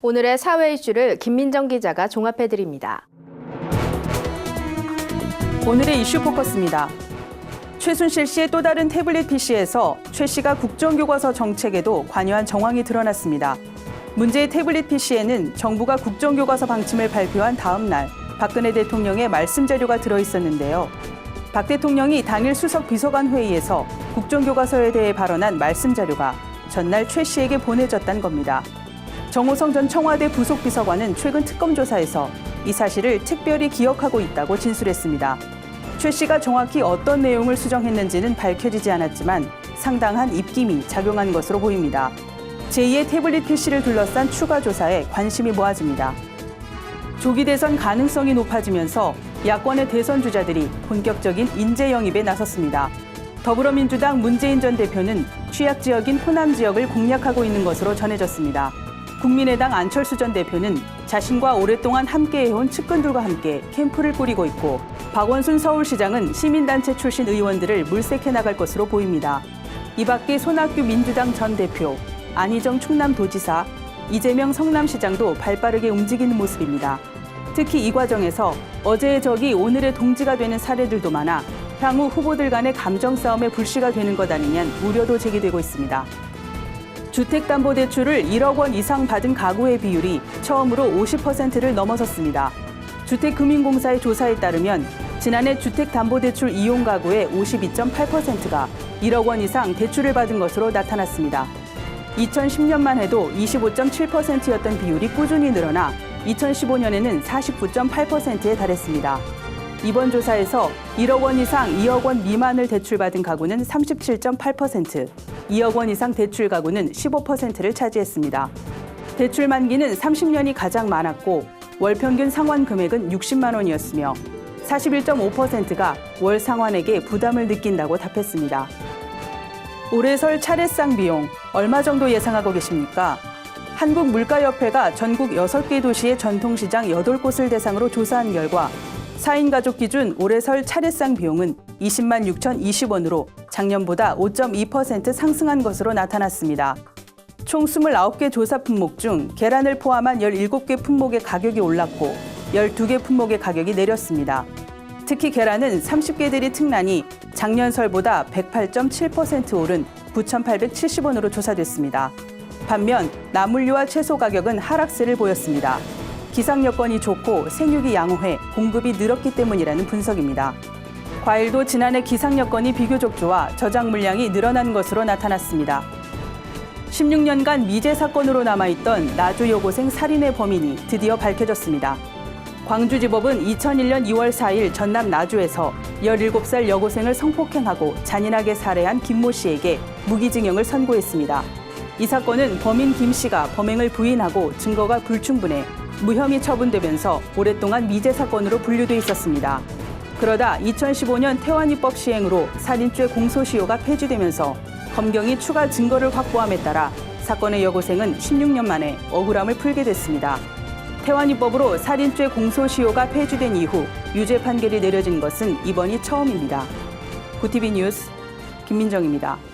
오늘의 사회 이슈를 김민정 기자가 종합해드립니다. 오늘의 이슈 포커스입니다. 최순실 씨의 또 다른 태블릿 PC에서 최 씨가 국정교과서 정책에도 관여한 정황이 드러났습니다. 문제의 태블릿 PC에는 정부가 국정교과서 방침을 발표한 다음 날 박근혜 대통령의 말씀 자료가 들어있었는데요. 박 대통령이 당일 수석 비서관 회의에서 국정교과서에 대해 발언한 말씀 자료가 전날 최 씨에게 보내졌다는 겁니다. 정호성 전 청와대 부속비서관은 최근 특검 조사에서 이 사실을 특별히 기억하고 있다고 진술했습니다. 최 씨가 정확히 어떤 내용을 수정했는지는 밝혀지지 않았지만 상당한 입김이 작용한 것으로 보입니다. 제2의 태블릿 PC를 둘러싼 추가 조사에 관심이 모아집니다. 조기 대선 가능성이 높아지면서 야권의 대선 주자들이 본격적인 인재 영입에 나섰습니다. 더불어민주당 문재인 전 대표는 취약 지역인 호남 지역을 공략하고 있는 것으로 전해졌습니다. 국민의당 안철수 전 대표는 자신과 오랫동안 함께해온 측근들과 함께 캠프를 꾸리고 있고 박원순 서울시장은 시민단체 출신 의원들을 물색해 나갈 것으로 보입니다. 이 밖에 손학규 민주당 전 대표, 안희정 충남도지사, 이재명 성남시장도 발빠르게 움직이는 모습입니다. 특히 이 과정에서 어제의 적이 오늘의 동지가 되는 사례들도 많아 향후 후보들 간의 감정 싸움의 불씨가 되는 것 아니냐는 우려도 제기되고 있습니다. 주택담보대출을 1억 원 이상 받은 가구의 비율이 처음으로 50%를 넘어섰습니다. 주택금융공사의 조사에 따르면 지난해 주택담보대출 이용 가구의 52.8%가 1억 원 이상 대출을 받은 것으로 나타났습니다. 2010년만 해도 25.7%였던 비율이 꾸준히 늘어나 2015년에는 49.8%에 달했습니다. 이번 조사에서 1억 원 이상 2억 원 미만을 대출받은 가구는 37.8%, 2억 원 이상 대출 가구는 15%를 차지했습니다. 대출 만기는 30년이 가장 많았고 월 평균 상환 금액은 60만 원이었으며 41.5%가 월 상환액에 부담을 느낀다고 답했습니다. 올해 설 차례상 비용 얼마 정도 예상하고 계십니까? 한국물가협회가 전국 6개 도시의 전통시장 8곳을 대상으로 조사한 결과 4인 가족 기준 올해 설 차례상 비용은 20만 6,020원으로 작년보다 5.2% 상승한 것으로 나타났습니다. 총 29개 조사 품목 중 계란을 포함한 17개 품목의 가격이 올랐고 12개 품목의 가격이 내렸습니다. 특히 계란은 30개들이 특란이 작년 설보다 108.7% 오른 9,870원으로 조사됐습니다. 반면 나물류와 채소 가격은 하락세를 보였습니다. 기상 여건이 좋고 생육이 양호해 공급이 늘었기 때문이라는 분석입니다. 과일도 지난해 기상 여건이 비교적 좋아 저장 물량이 늘어난 것으로 나타났습니다. 16년간 미제 사건으로 남아있던 나주 여고생 살인의 범인이 드디어 밝혀졌습니다. 광주지법은 2001년 2월 4일 전남 나주에서 17살 여고생을 성폭행하고 잔인하게 살해한 김모 씨에게 무기징역을 선고했습니다. 이 사건은 범인 김 씨가 범행을 부인하고 증거가 불충분해 무혐의 처분되면서 오랫동안 미제 사건으로 분류돼 있었습니다. 그러다 2015년 태완이법 시행으로 살인죄 공소시효가 폐지되면서 검경이 추가 증거를 확보함에 따라 사건의 여고생은 16년 만에 억울함을 풀게 됐습니다. 태완이법으로 살인죄 공소시효가 폐지된 이후 유죄 판결이 내려진 것은 이번이 처음입니다. 구티비 뉴스 김민정입니다.